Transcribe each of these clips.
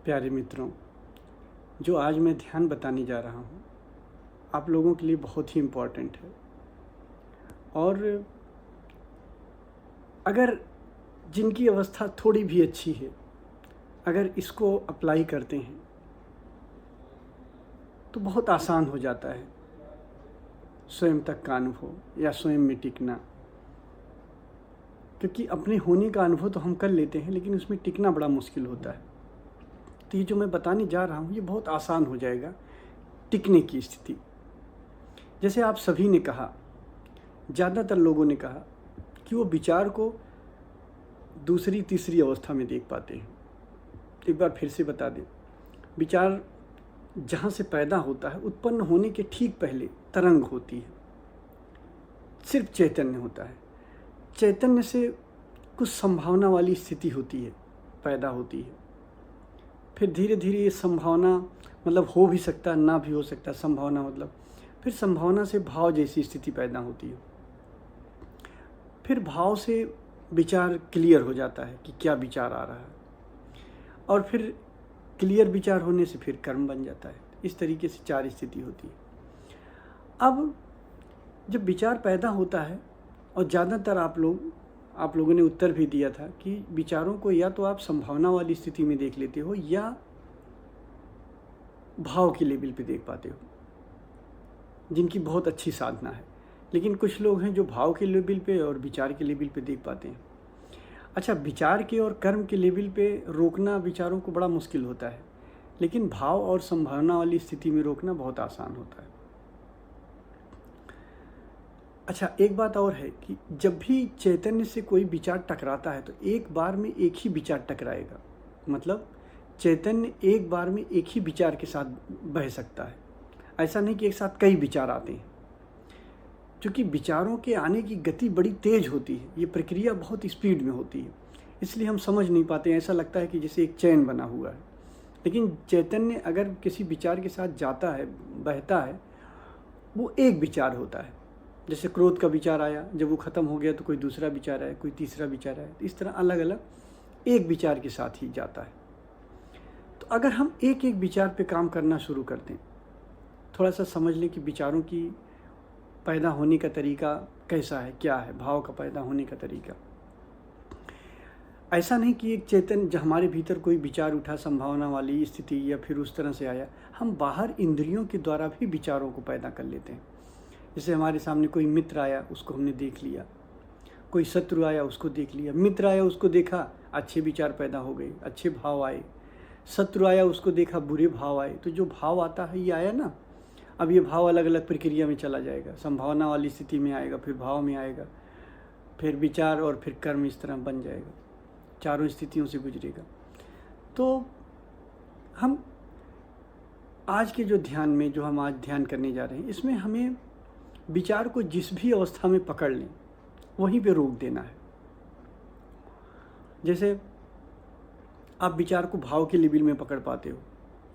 प्यारे मित्रों, जो आज मैं ध्यान बताने जा रहा हूँ आप लोगों के लिए बहुत ही इम्पोर्टेंट है। और अगर जिनकी अवस्था थोड़ी भी अच्छी है, अगर इसको अप्लाई करते हैं तो बहुत आसान हो जाता है स्वयं तक का अनुभव या स्वयं में टिकना। क्योंकि अपने होने का अनुभव तो हम कर लेते हैं, लेकिन उसमें टिकना बड़ा मुश्किल होता है। तो ये जो मैं बताने जा रहा हूँ ये बहुत आसान हो जाएगा टिकने की स्थिति। जैसे आप सभी ने कहा, ज़्यादातर लोगों ने कहा कि वो विचार को दूसरी तीसरी अवस्था में देख पाते हैं। एक बार फिर से बता दें, विचार जहाँ से पैदा होता है, उत्पन्न होने के ठीक पहले तरंग होती है, सिर्फ चैतन्य होता है। चैतन्य से कुछ संभावना वाली स्थिति होती है, पैदा होती है। फिर धीरे धीरे ये संभावना मतलब हो भी सकता है, ना भी हो सकता। संभावना मतलब फिर संभावना से भाव जैसी स्थिति पैदा होती है। फिर भाव से विचार क्लियर हो जाता है कि क्या विचार आ रहा है, और फिर क्लियर विचार होने से फिर कर्म बन जाता है। इस तरीके से 4 स्थिति होती है। अब जब विचार पैदा होता है, और ज़्यादातर आप लोगों ने उत्तर भी दिया था कि विचारों को या तो आप संभावना वाली स्थिति में देख लेते हो या भाव के लेवल पे देख पाते हो, जिनकी बहुत अच्छी साधना है। लेकिन कुछ लोग हैं जो भाव के लेवल पे और विचार के लेवल पे देख पाते हैं। अच्छा, विचार के और कर्म के लेवल पे रोकना विचारों को बड़ा मुश्किल होता है, लेकिन भाव और संभावना वाली स्थिति में रोकना बहुत आसान होता है। अच्छा, एक बात और है कि जब भी चैतन्य से कोई विचार टकराता है तो एक बार में एक ही विचार टकराएगा। मतलब चैतन्य एक बार में एक ही विचार के साथ बह सकता है। ऐसा नहीं कि एक साथ कई विचार आते हैं, क्योंकि विचारों के आने की गति बड़ी तेज होती है। ये प्रक्रिया बहुत स्पीड में होती है, इसलिए हम समझ नहीं पाते हैं। ऐसा लगता है कि जैसे एक चैन बना हुआ है। लेकिन चैतन्य अगर किसी विचार के साथ जाता है, बहता है, वो एक विचार होता है। जैसे क्रोध का विचार आया, जब वो ख़त्म हो गया तो कोई दूसरा विचार आया, कोई तीसरा विचार आया। तो इस तरह अलग अलग एक विचार के साथ ही जाता है। तो अगर हम एक एक विचार पे काम करना शुरू कर दें, थोड़ा सा समझ लें कि विचारों की पैदा होने का तरीका कैसा है, क्या है भाव का पैदा होने का तरीका। ऐसा नहीं कि एक चेतन जो हमारे भीतर कोई विचार उठा संभावना वाली स्थिति या फिर उस तरह से आया, हम बाहर इंद्रियों के द्वारा भी विचारों को पैदा कर लेते हैं। जैसे हमारे सामने कोई मित्र आया, उसको हमने देख लिया। कोई शत्रु आया, उसको देख लिया। मित्र आया, उसको देखा, अच्छे विचार पैदा हो गए, अच्छे भाव आए। शत्रु आया, उसको देखा, बुरे भाव आए। तो जो भाव आता है ये आया ना, अब ये भाव अलग अलग प्रक्रिया में चला जाएगा। संभावना वाली स्थिति में आएगा, फिर भाव में आएगा, फिर विचार और फिर कर्म, इस तरह बन जाएगा। 4 स्थितियों से गुजरेगा। तो हम आज के जो ध्यान में, जो हम आज ध्यान करने जा रहे हैं, इसमें हमें विचार को जिस भी अवस्था में पकड़ लें वहीं पे रोक देना है। जैसे आप विचार को भाव के लेवल में पकड़ पाते हो,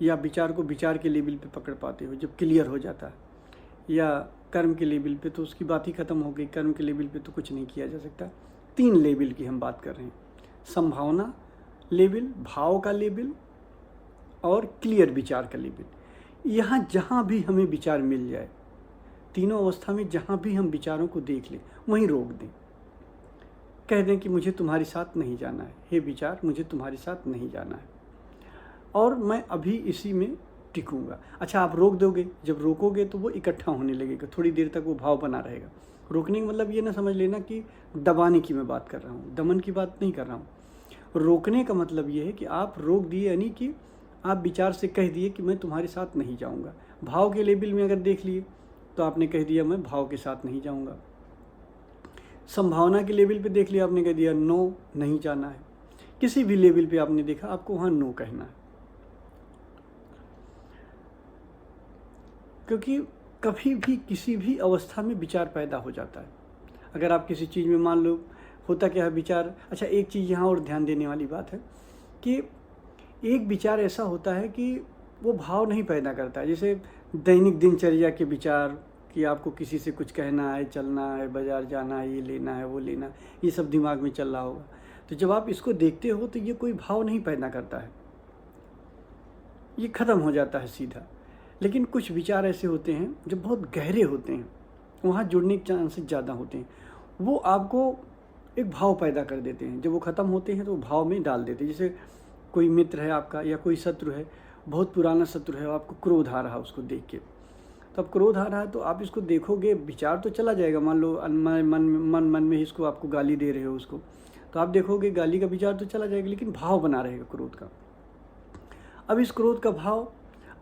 या विचार को विचार के लेवल पे पकड़ पाते हो जब क्लियर हो जाता है, या कर्म के लेवल पे तो उसकी बात ही ख़त्म हो गई। कर्म के लेवल पे तो कुछ नहीं किया जा सकता। 3 लेवल की हम बात कर रहे हैं, संभावना लेवल, भाव का लेवल और क्लियर विचार का लेवल। यहाँ जहाँ भी हमें विचार मिल जाए, तीनों अवस्था में जहाँ भी हम विचारों को देख लें वहीं रोक दें। कह दें कि मुझे तुम्हारे साथ नहीं जाना है, हे विचार मुझे तुम्हारे साथ नहीं जाना है, और मैं अभी इसी में टिकूंगा। अच्छा, आप रोक दोगे, जब रोकोगे तो वो इकट्ठा होने लगेगा, थोड़ी देर तक वो भाव बना रहेगा। रोकने का मतलब ये ना समझ लेना कि दबाने की मैं बात कर रहा हूँ, दमन की बात नहीं कर रहा हूँ। रोकने का मतलब ये है कि आप रोक दिए, यानी कि आप विचार से कह दिए कि मैं तुम्हारे साथ नहीं जाऊँगा। भाव के लेवल में अगर देख लिए तो आपने कह दिया मैं भाव के साथ नहीं जाऊँगा। संभावना के लेवल पे देख लिया, आपने कह दिया नो, नहीं जाना है। किसी भी लेवल पे आपने देखा, आपको वहाँ नो कहना है। क्योंकि कभी भी किसी भी अवस्था में विचार पैदा हो जाता है। अगर आप किसी चीज़ में, मान लो होता क्या है विचार। अच्छा, एक चीज़ यहाँ और ध्यान देने वाली बात है कि एक विचार ऐसा होता है कि वो भाव नहीं पैदा करता है। जैसे दैनिक दिनचर्या के विचार कि आपको किसी से कुछ कहना है, चलना है, बाज़ार जाना है, ये लेना है, वो लेना है, ये सब दिमाग में चल रहा होगा। तो जब आप इसको देखते हो तो ये कोई भाव नहीं पैदा करता है। ये ख़त्म हो जाता है सीधा। लेकिन कुछ विचार ऐसे होते हैं जो बहुत गहरे होते हैं, वहाँ जुड़ने के चांसेस ज़्यादा होते हैं। वो आपको एक भाव पैदा कर देते हैं, जब वो ख़त्म होते हैं तो वो भाव में डाल देते हैं। जैसे कोई मित्र है आपका या कोई शत्रु है, बहुत पुराना शत्रु है, आपको क्रोध आ रहा है उसको देख के। तो अब क्रोध आ रहा है तो आप इसको देखोगे, विचार तो चला जाएगा। मान लो मन में ही इसको आपको गाली दे रहे हो उसको, तो आप देखोगे गाली का विचार तो चला जाएगा, लेकिन भाव बना रहेगा क्रोध का। अब इस क्रोध का भाव,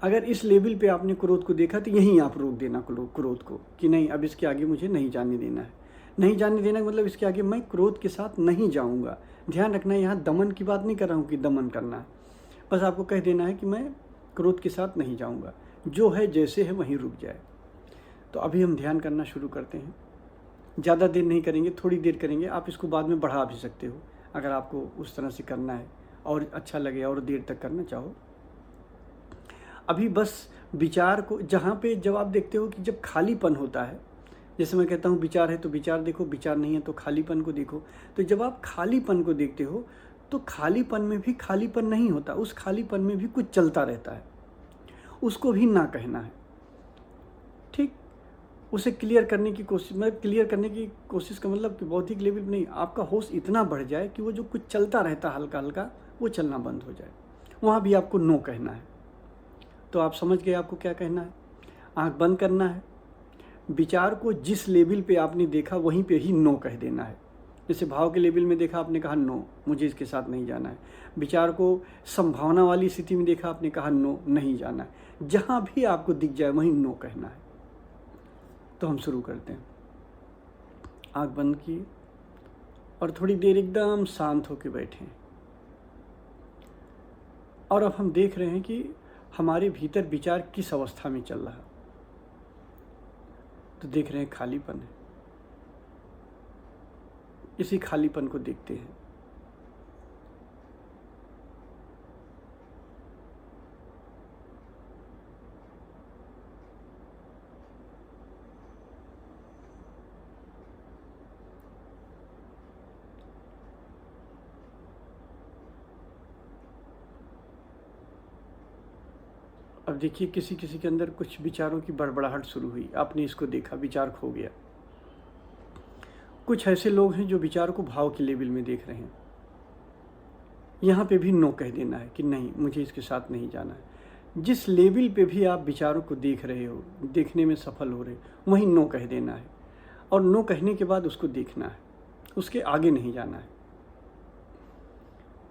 अगर इस लेवल पे आपने क्रोध को देखा तो यहीं आप रोक देना क्रोध को, कि नहीं अब इसके आगे मुझे नहीं जाने देना है। नहीं जाने देना का मतलब इसके आगे मैं क्रोध के साथ नहीं जाऊंगा। ध्यान रखना है, यहाँ दमन की बात नहीं कर रहा हूँ कि दमन करना है, बस आपको कह देना है कि मैं क्रोध के साथ नहीं जाऊंगा, जो है जैसे है वहीं रुक जाए। तो अभी हम ध्यान करना शुरू करते हैं। ज़्यादा देर नहीं करेंगे, थोड़ी देर करेंगे। आप इसको बाद में बढ़ा भी सकते हो अगर आपको उस तरह से करना है और अच्छा लगे और देर तक करना चाहो। अभी बस विचार को, जहाँ पे जब आप देखते हो कि जब खालीपन होता है, जैसे मैं कहता हूँ विचार है तो विचार देखो, विचार नहीं है तो खालीपन को देखो। तो जब आप खालीपन को देखते हो तो खालीपन में भी खालीपन नहीं होता, उस खालीपन में भी कुछ चलता रहता है, उसको भी ना कहना है। ठीक, उसे क्लियर करने की कोशिश, मतलब क्लियर करने की कोशिश का मतलब कि बौद्धिक लेवल नहीं, आपका होश इतना बढ़ जाए कि वो जो कुछ चलता रहता है हल्का हल्का, वो चलना बंद हो जाए। वहाँ भी आपको नो कहना है। तो आप समझ गए आपको क्या कहना है। आंख बंद करना है, विचार को जिस लेवल पे आपने देखा वहीं पे ही नो कह देना है। जैसे भाव के लेवल में देखा, आपने कहा नो, मुझे इसके साथ नहीं जाना है। विचार को संभावना वाली स्थिति में देखा, आपने कहा नो, नहीं जाना है। जहाँ भी आपको दिख जाए वहीं नो कहना है। तो हम शुरू करते हैं। आंख बंद किए और थोड़ी देर एकदम शांत होकर बैठे। और अब हम देख रहे हैं कि हमारे भीतर विचार किस अवस्था में चल रहा है। तो देख रहे हैं खालीपन है, इसी खालीपन को देखते हैं। अब देखिए किसी किसी के अंदर कुछ विचारों की बड़बड़ाहट शुरू हुई, आपने इसको देखा, विचार खो गया। कुछ ऐसे लोग हैं जो विचार को भाव के लेवल में देख रहे हैं, यहाँ पे भी नो कह देना है कि नहीं, मुझे इसके साथ नहीं जाना है। जिस लेवल पे भी आप विचारों को देख रहे हो, देखने में सफल हो रहे, वहीं नो कह देना है। और नो कहने के बाद उसको देखना है, उसके आगे नहीं जाना है।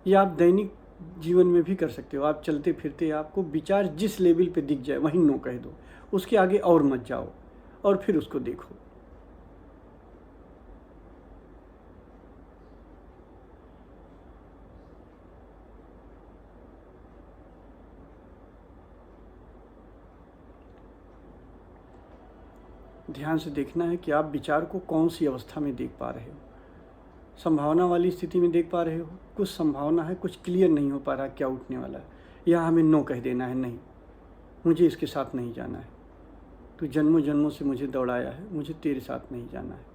या आप दैनिक जीवन में भी कर सकते हो। आप चलते फिरते आपको विचार जिस लेवल पे दिख जाए वहीं नो कह दो, उसके आगे और मत जाओ, और फिर उसको देखो। ध्यान से देखना है कि आप विचार को कौन सी अवस्था में देख पा रहे हो। संभावना वाली स्थिति में देख पा रहे हो, कुछ संभावना है, कुछ क्लियर नहीं हो पा रहा क्या उठने वाला है, या हमें नो कह देना है, नहीं, मुझे इसके साथ नहीं जाना है, तो जन्मों जन्मों से मुझे दौड़ाया है, मुझे तेरे साथ नहीं जाना है।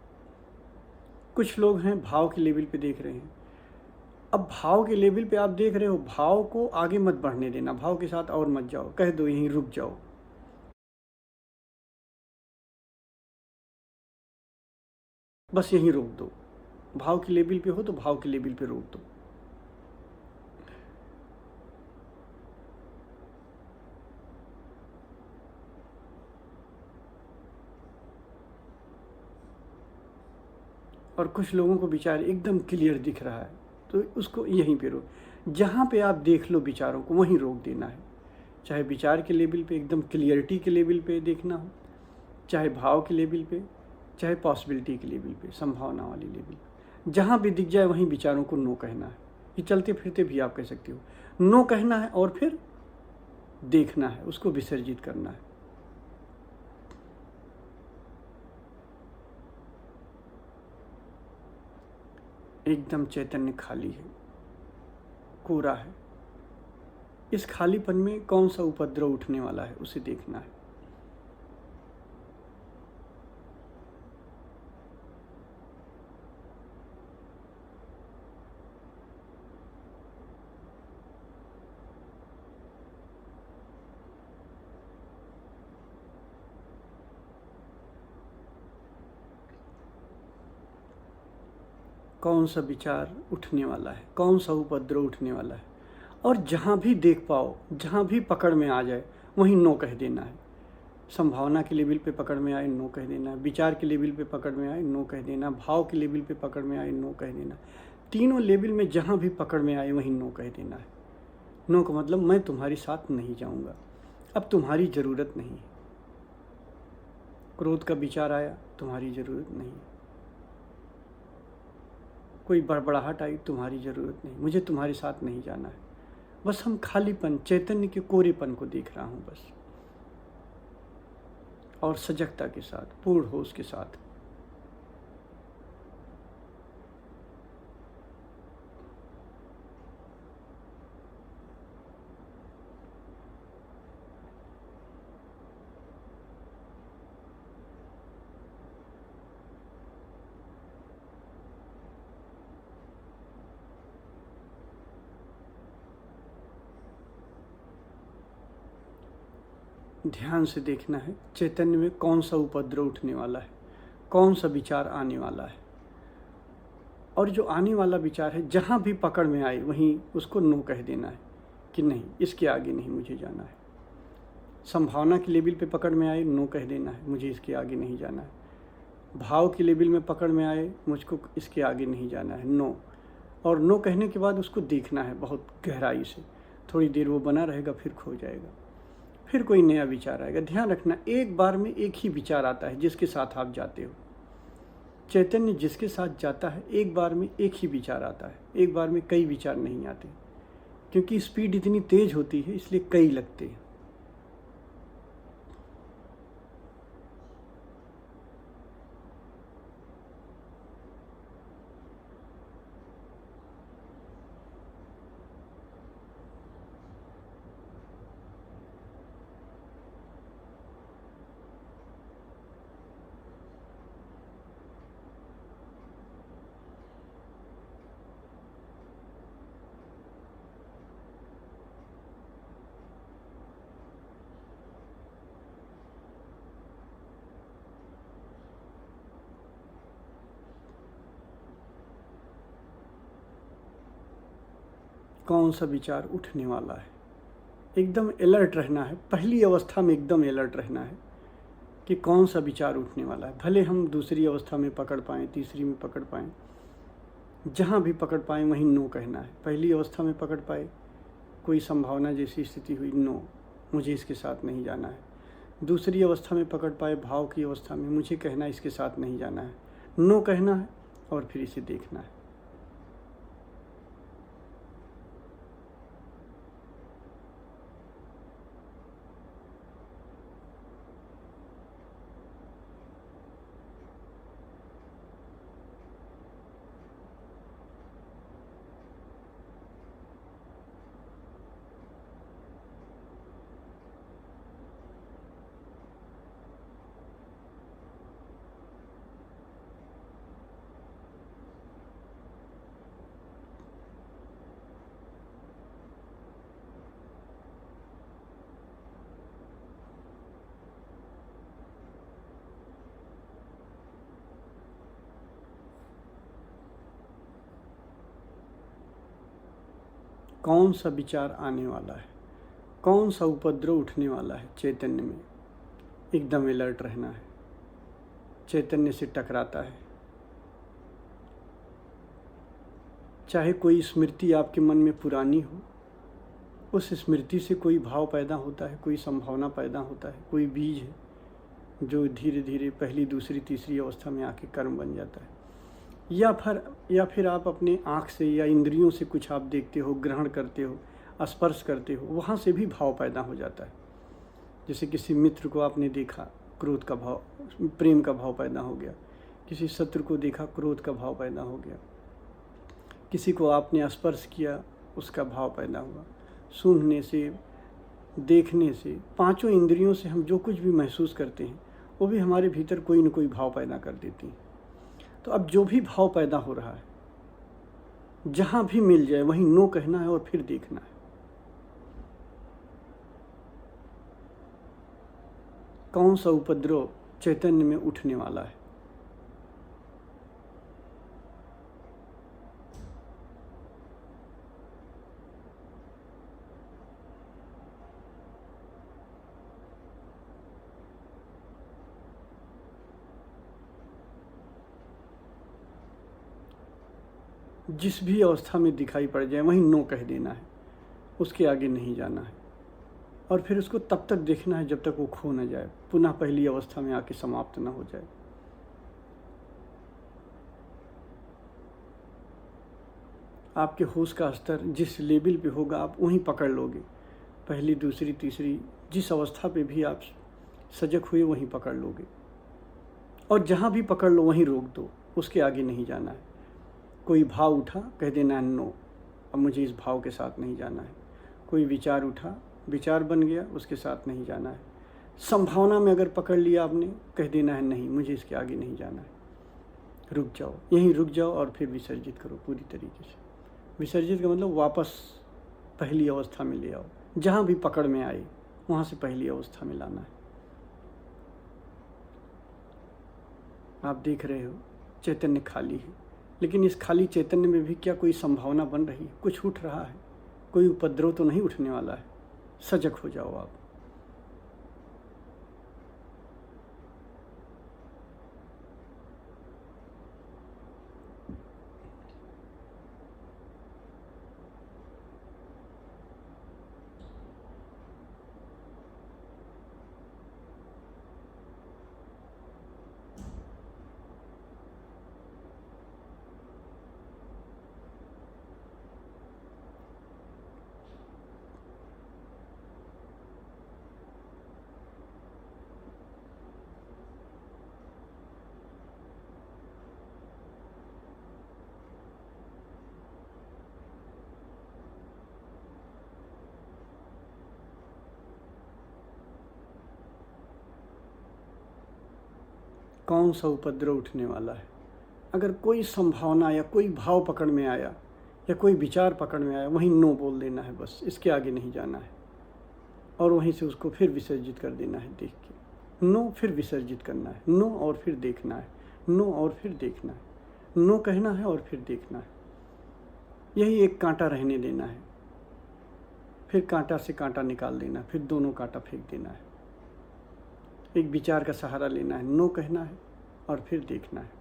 कुछ लोग हैं भाव के लेवल पे देख रहे हैं। अब भाव के लेवल पे आप देख रहे हो, भाव को आगे मत बढ़ने देना, भाव के साथ और मत जाओ, कह दो यहीं रुक जाओ। बस यहीं रोक दो। भाव के लेवल पे हो तो भाव के लेवल पे रोक दो। और कुछ लोगों को विचार एकदम क्लियर दिख रहा है, तो उसको यहीं पे रोक। जहाँ पे आप देख लो विचारों को वहीं रोक देना है। चाहे विचार के लेवल पे एकदम क्लियरिटी के लेवल पे देखना हो, चाहे भाव के लेवल पे, चाहे पॉसिबिलिटी के लेवल पे, संभावना वाली लेवल पे, जहाँ भी दिख जाए वहीं विचारों को नो कहना है। ये चलते फिरते भी आप कह सकते हो, नो कहना है और फिर देखना है, उसको विसर्जित करना है। एकदम चैतन्य खाली है, कोरा है। इस खालीपन में कौन सा उपद्रव उठने वाला है उसे देखना है। कौन सा विचार उठने वाला है, कौन सा उपद्रव उठने वाला है। और जहाँ भी देख पाओ, जहाँ भी पकड़ में आ जाए वहीं नो कह देना है। संभावना के लेवल पे पकड़ में आए नो कह देना है, विचार के लेवल पे पकड़ में आए नो कह देना, भाव के लेवल पे पकड़ में आए नो कह देना। तीनों लेवल में जहाँ भी पकड़ में आए वहीं नो कह देना है। नो का मतलब मैं तुम्हारे साथ नहीं जाऊँगा, अब तुम्हारी ज़रूरत नहीं है। क्रोध का विचार आया, तुम्हारी ज़रूरत नहीं है। कोई बड़बड़ाहट आई, तुम्हारी ज़रूरत नहीं, मुझे तुम्हारे साथ नहीं जाना है। बस हम खालीपन, चैतन्य के कोरेपन को देख रहा हूँ बस, और सजगता के साथ, पूर्ण होश के साथ। ध्यान से देखना है चैतन्य में कौन सा उपद्रव उठने वाला है, कौन सा विचार आने वाला है। और जो आने वाला विचार है जहाँ भी पकड़ में आए वहीं उसको नो कह देना है कि नहीं, इसके आगे नहीं मुझे जाना है। संभावना के लेवल पे पकड़ में आए नो कह देना है, मुझे इसके आगे नहीं जाना है। भाव के लेवल में पकड़ में आए, मुझको इसके आगे नहीं जाना है, नो। और नो कहने के बाद उसको देखना है बहुत गहराई से। थोड़ी देर वो बना रहेगा, फिर खो जाएगा, फिर कोई नया विचार आएगा। ध्यान रखना, एक बार में एक ही विचार आता है जिसके साथ आप जाते हो। चैतन्य जिसके साथ जाता है एक बार में एक ही विचार आता है, एक बार में कई विचार नहीं आते, क्योंकि स्पीड इतनी तेज होती है इसलिए कई लगते हैं। कौन सा विचार उठने वाला है, एकदम अलर्ट रहना है। पहली अवस्था में एकदम अलर्ट रहना है कि कौन सा विचार उठने वाला है। भले हम दूसरी अवस्था में पकड़ पाएँ, तीसरी में पकड़ पाएँ, जहाँ भी पकड़ पाएँ वहीं नो कहना है। पहली अवस्था में पकड़ पाए, कोई संभावना जैसी स्थिति हुई, नो, मुझे इसके साथ नहीं जाना है। दूसरी अवस्था में पकड़ पाए, भाव की अवस्था में, मुझे कहना इसके साथ नहीं जाना है, नो कहना है और फिर इसे देखना है। कौन सा विचार आने वाला है, कौन सा उपद्रव उठने वाला है, चैतन्य में एकदम अलर्ट रहना है। चैतन्य से टकराता है, चाहे कोई स्मृति आपके मन में पुरानी हो, उस स्मृति से कोई भाव पैदा होता है, कोई संभावना पैदा होता है, कोई बीज है जो धीरे धीरे पहली, दूसरी, तीसरी अवस्था में आके कर्म बन जाता है। या फिर आप अपने आँख से या इंद्रियों से कुछ आप देखते हो, ग्रहण करते हो, स्पर्श करते हो, वहाँ से भी भाव पैदा हो जाता है। जैसे किसी मित्र को आपने देखा, क्रोध का भाव, प्रेम का भाव पैदा हो गया। किसी शत्रु को देखा, क्रोध का भाव पैदा हो गया। किसी को आपने स्पर्श किया, उसका भाव पैदा हुआ। सूंघने से, देखने से, पांचों इंद्रियों से हम जो कुछ भी महसूस करते हैं वो भी हमारे भीतर कोई न कोई भाव पैदा कर देती हैं। तो अब जो भी भाव पैदा हो रहा है, जहाँ भी मिल जाए वहीं नो कहना है और फिर देखना है। कौन सा उपद्रव चैतन्य में उठने वाला है। जिस भी अवस्था में दिखाई पड़ जाए वहीं नो कह देना है, उसके आगे नहीं जाना है। और फिर उसको तब तक देखना है जब तक वो खो न जाए, पुनः पहली अवस्था में आके समाप्त न हो जाए। आपके होश का स्तर जिस लेवल पे होगा आप वहीं पकड़ लोगे। पहली, दूसरी, तीसरी, जिस अवस्था पे भी आप सजग हुए वहीं पकड़ लोगे। और जहाँ भी पकड़ लो वहीं रोक दो, उसके आगे नहीं जाना है। कोई भाव उठा, कह देना है नो, अब मुझे इस भाव के साथ नहीं जाना है। कोई विचार उठा, विचार बन गया, उसके साथ नहीं जाना है। संभावना में अगर पकड़ लिया आपने, कह देना है नहीं, मुझे इसके आगे नहीं जाना है। रुक जाओ, यहीं रुक जाओ और फिर विसर्जित करो पूरी तरीके से। विसर्जित का मतलब वापस पहली अवस्था में ले आओ। जहाँ भी पकड़ में आए वहाँ से पहली अवस्था में लाना है। आप देख रहे हो चैतन्य खाली है, लेकिन इस खाली चैतन्य में भी क्या कोई संभावना बन रही है? कुछ उठ रहा है? कोई उपद्रव तो नहीं उठने वाला है। सजग हो जाओ आप। कौन सा उपद्रव उठने वाला है? अगर कोई संभावना या कोई भाव पकड़ में आया या कोई विचार पकड़ में आया, वहीं नो बोल देना है बस, इसके आगे नहीं जाना है। और वहीं से उसको फिर विसर्जित कर देना है देख के। नो फिर विसर्जित करना है, नो और फिर देखना है, नो और फिर देखना है, नो कहना है और फिर देखना है। यही एक कांटा रहने देना है, फिर कांटा से कांटा निकाल देना, फिर दोनों कांटा फेंक देना है। एक विचार का सहारा लेना है, नो कहना है और फिर देखना है।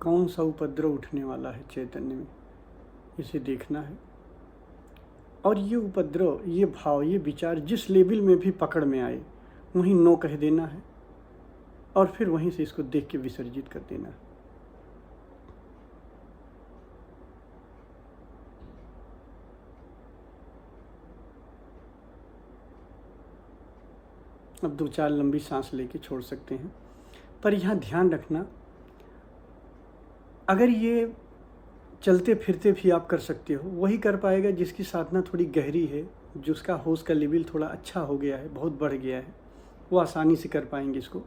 कौन सा उपद्रव उठने वाला है चैतन्य में, इसे देखना है। और ये उपद्रव, ये भाव, ये विचार जिस लेवल में भी पकड़ में आए वहीं नो कह देना है और फिर वहीं से इसको देख के विसर्जित कर देना है। अब 2-4 लंबी सांस लेके छोड़ सकते हैं। पर यहाँ ध्यान रखना, अगर ये चलते फिरते भी आप कर सकते हो, वही कर पाएगा जिसकी साधना थोड़ी गहरी है, जिसका होश का लेवल थोड़ा अच्छा हो गया है, बहुत बढ़ गया है, वो आसानी से कर पाएंगे इसको।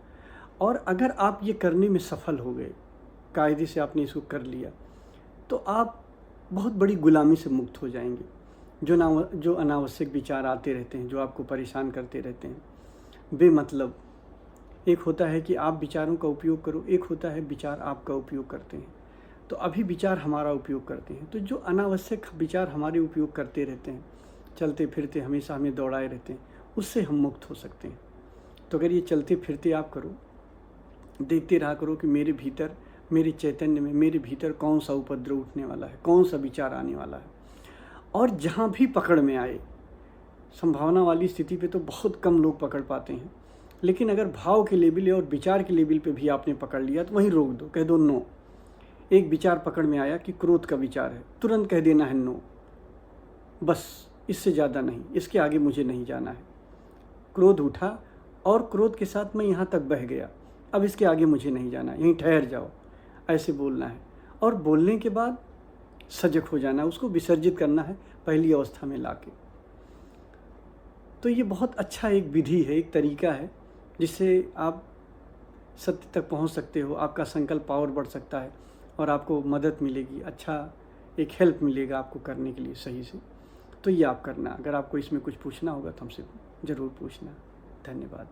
और अगर आप ये करने में सफल हो गए, कायदे से आपने इसको कर लिया, तो आप बहुत बड़ी गुलामी से मुक्त हो जाएंगे। जो अनावश्यक विचार आते रहते हैं, जो आपको परेशान करते रहते हैं बेमतलब, एक होता है कि आप विचारों का उपयोग करो, एक होता है विचार आपका उपयोग करते हैं। तो अभी विचार हमारा उपयोग करते हैं, तो जो अनावश्यक विचार हमारे उपयोग करते रहते हैं, चलते फिरते हमेशा हमें दौड़ाए रहते हैं, उससे हम मुक्त हो सकते हैं। तो अगर ये चलते फिरते आप करो, देखते रहा करो कि मेरे भीतर मेरे चैतन्य में, मेरे भीतर कौन सा उपद्रव उठने वाला है, कौन सा विचार आने वाला है। और जहाँ भी पकड़ में आए, संभावना वाली स्थिति पे तो बहुत कम लोग पकड़ पाते हैं, लेकिन अगर भाव के लेवल और विचार के लेवल पे भी आपने पकड़ लिया तो वहीं रोक दो, कह दो नो। एक विचार पकड़ में आया कि क्रोध का विचार है, तुरंत कह देना है नो, बस इससे ज़्यादा नहीं, इसके आगे मुझे नहीं जाना है। क्रोध उठा और क्रोध के साथ मैं यहाँ तक बह गया, अब इसके आगे मुझे नहीं जाना, यहीं ठहर जाओ, ऐसे बोलना है। और बोलने के बाद सजग हो जाना है, उसको विसर्जित करना है पहली अवस्था में लाके। तो ये बहुत अच्छा एक विधि है, एक तरीका है जिससे आप सत्य तक पहुंच सकते हो, आपका संकल्प पावर बढ़ सकता है और आपको मदद मिलेगी, अच्छा एक हेल्प मिलेगा आपको करने के लिए सही से। तो ये आप करना। अगर आपको इसमें कुछ पूछना होगा तो हमसे ज़रूर पूछना। धन्यवाद।